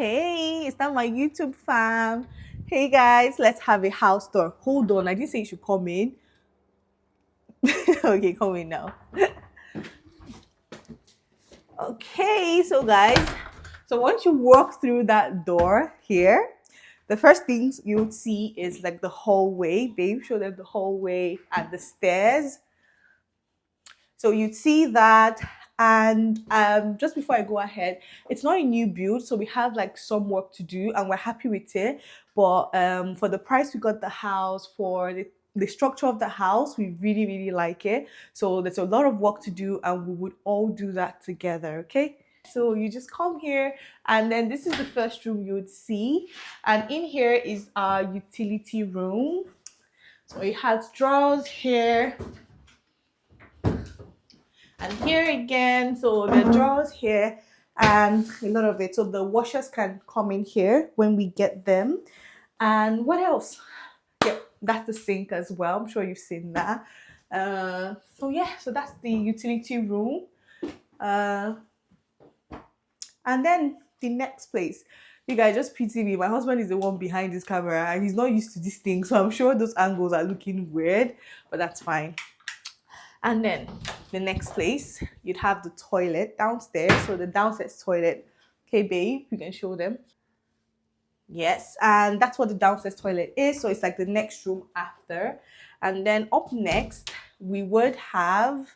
Hey, is that my YouTube fam? Hey guys, let's have a house tour. Hold on, I didn't say you should come in. Okay, come in now. Okay, so guys, so once you walk through that door here, the first things you would see is like the hallway. Babe, show them the hallway and the stairs. So you'd see that. And just before I go ahead, it's not a new build, so we have like some work to do, and we're happy with it. But for the price we got the house, for the structure of the house, we really, really like it. So there's a lot of work to do, and we would all do that together, okay? So you just come here, and then this is the first room you would see. And in here is our utility room. So it has drawers here and here again. So the drawers here and a lot of it. So the washers can come in here when we get them. And what else? Yep, that's the sink as well. I'm sure you've seen that. So yeah, so that's the utility room. And then the next place. You guys just pity me. My husband is the one behind this camera and he's not used to this thing. So I'm sure those angles are looking weird, but that's fine. And then the next place, you'd have the toilet downstairs. So the downstairs toilet. Okay, babe, you can show them. Yes, and that's what the downstairs toilet is. So it's like the next room after. And then up next, we would have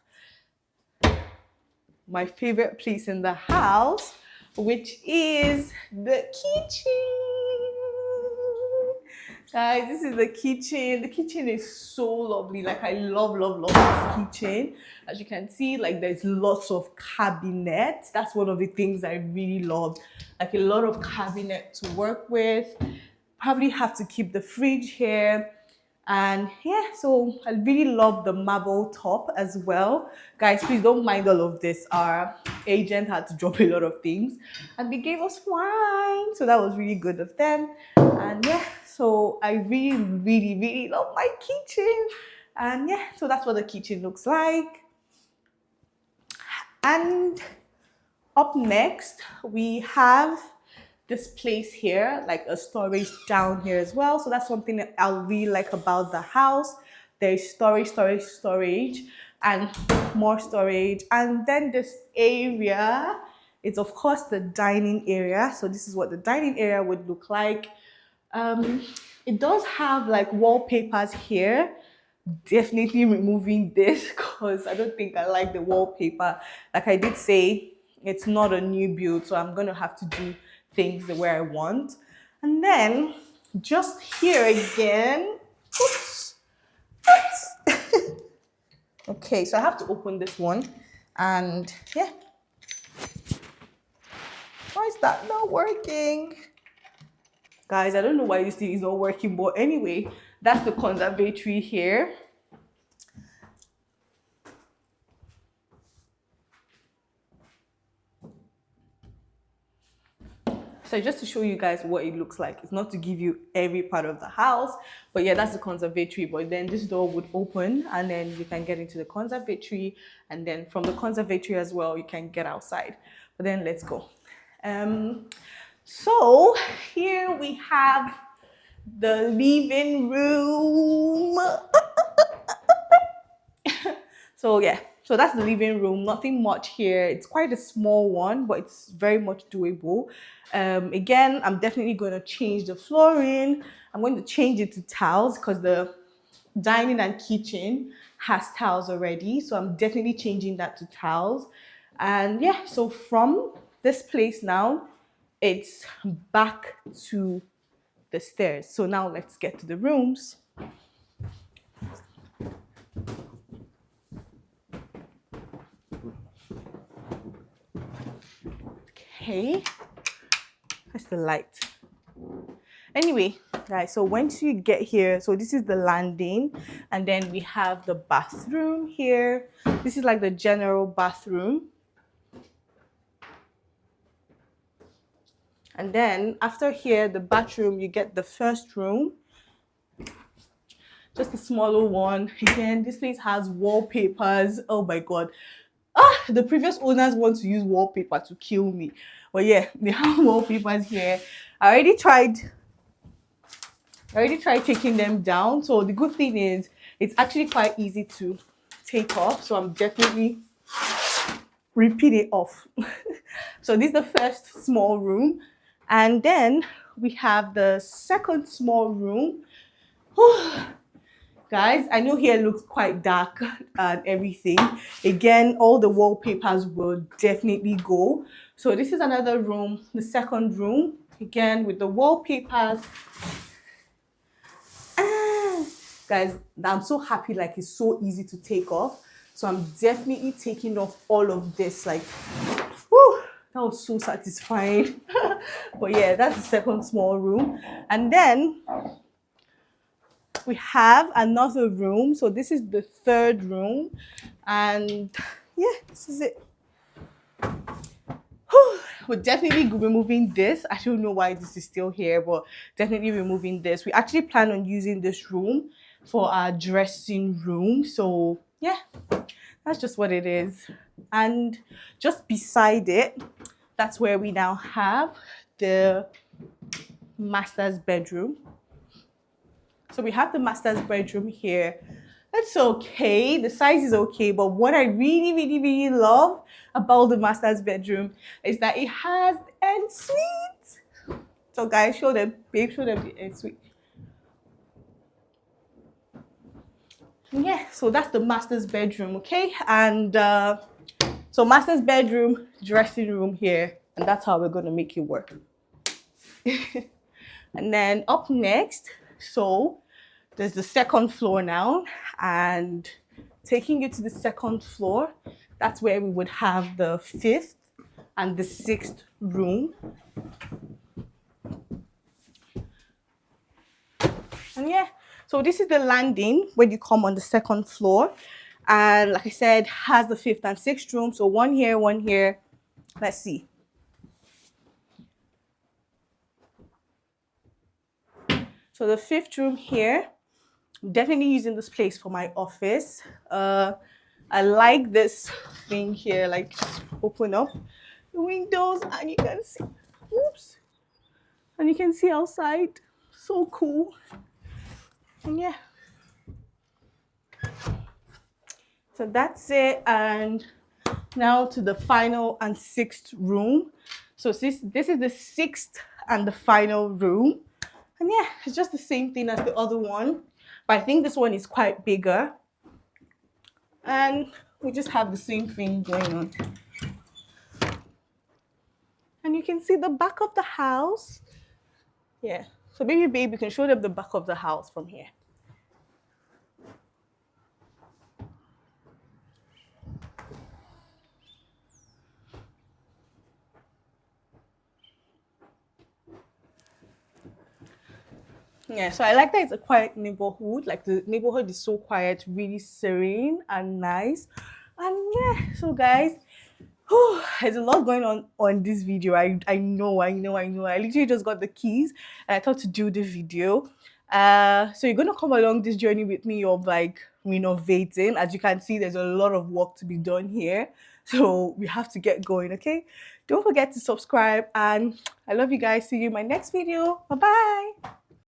my favorite place in the house, which is the kitchen. Guys, this is the kitchen. The kitchen is so lovely. Like, I love, love, love this kitchen. As you can see, like, there's lots of cabinets. That's one of the things I really love. Like, a lot of cabinet to work with. Probably have to keep the fridge here. And yeah, so I really love the marble top as well. Guys, please don't mind all of this. Our agent had to drop a lot of things and they gave us wine. So that was really good of them. And yeah, so I really, really, really love my kitchen. And yeah, so that's what the kitchen looks like. And up next, we have this place here, like a storage down here as well. So that's something that I really like about the house. There's storage, and more storage. And then this area is, of course, the dining area. So this is what the dining area would look like. It does have like wallpapers here. Definitely removing this because I don't think I like the wallpaper. Like I did say, it's not a new build, so I'm gonna have to do things the way I want. And then just here again, oops. Okay, so I have to open this one, and yeah. Why is that not working? Guys, I don't know why this thing is not working, but anyway, that's the conservatory here. So just to show you guys what it looks like. It's not to give you every part of the house, but yeah, that's the conservatory. But then this door would open and then you can get into the conservatory, and then from the conservatory as well, you can get outside. But then let's go. So here we have the living room. So yeah, so that's the living room. Nothing much here. It's quite a small one, but it's very much doable. Again, I'm definitely going to change the flooring. I'm going to change it to tiles because the dining and kitchen has tiles already. So I'm definitely changing that to tiles. And yeah, so from this place now, it's back to the stairs. So now let's get to the rooms. Okay, that's the light. Anyway, guys, so once you get here, so this is the landing, and then we have the bathroom here. This is like the general bathroom. And then after here, the bathroom, you get the first room. Just a smaller one. Again, this place has wallpapers. Oh my God. The previous owners want to use wallpaper to kill me. But yeah, they have wallpapers here. I already tried taking them down. So the good thing is it's actually quite easy to take off. So I'm definitely repeat it off. So this is the first small room. And then we have the second small room. Guys, I know here looks quite dark and everything. Again, all the wallpapers will definitely go. So this is another room, the second room. Again, with the wallpapers. Guys, I'm so happy, like it's so easy to take off. So I'm definitely taking off all of this. Like, whew, that was so satisfying. But yeah, that's the second small room. And then we have another room. So this is the third room. And yeah, this is it. We're definitely removing this. I don't know why this is still here, but definitely removing this. We actually plan on using this room for our dressing room. So yeah, that's just what it is. And just beside it, that's where we now have the master's bedroom. So we have the master's bedroom here. That's okay. The size is okay. But what I really, really, really love about the master's bedroom is that it has ensuite. So guys, show them, babe, show them the ensuite. Yeah, so that's the master's bedroom, okay? And so master's bedroom, dressing room here. And that's how we're going to make it work. And then up next, so there's the second floor now, and taking you to the second floor, that's where we would have the fifth and the sixth room. And yeah, so this is the landing when you come on the second floor. And like I said, has the fifth and sixth room. So one here, one here. Let's see. So the fifth room here, definitely using this place for my office. I like this thing here, like just open up the windows and you can see, oops, and you can see outside. So cool. And yeah, so that's it. And now to the final and sixth room. So this is the sixth and the final room. And yeah, it's just the same thing as the other one, but I think this one is quite bigger. And we just have the same thing going on. And you can see the back of the house. Yeah, so maybe babe, you can show them the back of the house from here. Yeah, so I like that it's a quiet neighborhood. Like the neighborhood is so quiet, really serene and nice. And yeah, so guys, there's a lot going on this video. I know. I literally just got the keys and I thought to do the video. So you're gonna come along this journey with me of like renovating. As you can see, there's a lot of work to be done here. So we have to get going, okay? Don't forget to subscribe and I love you guys. See you in my next video. Bye-bye.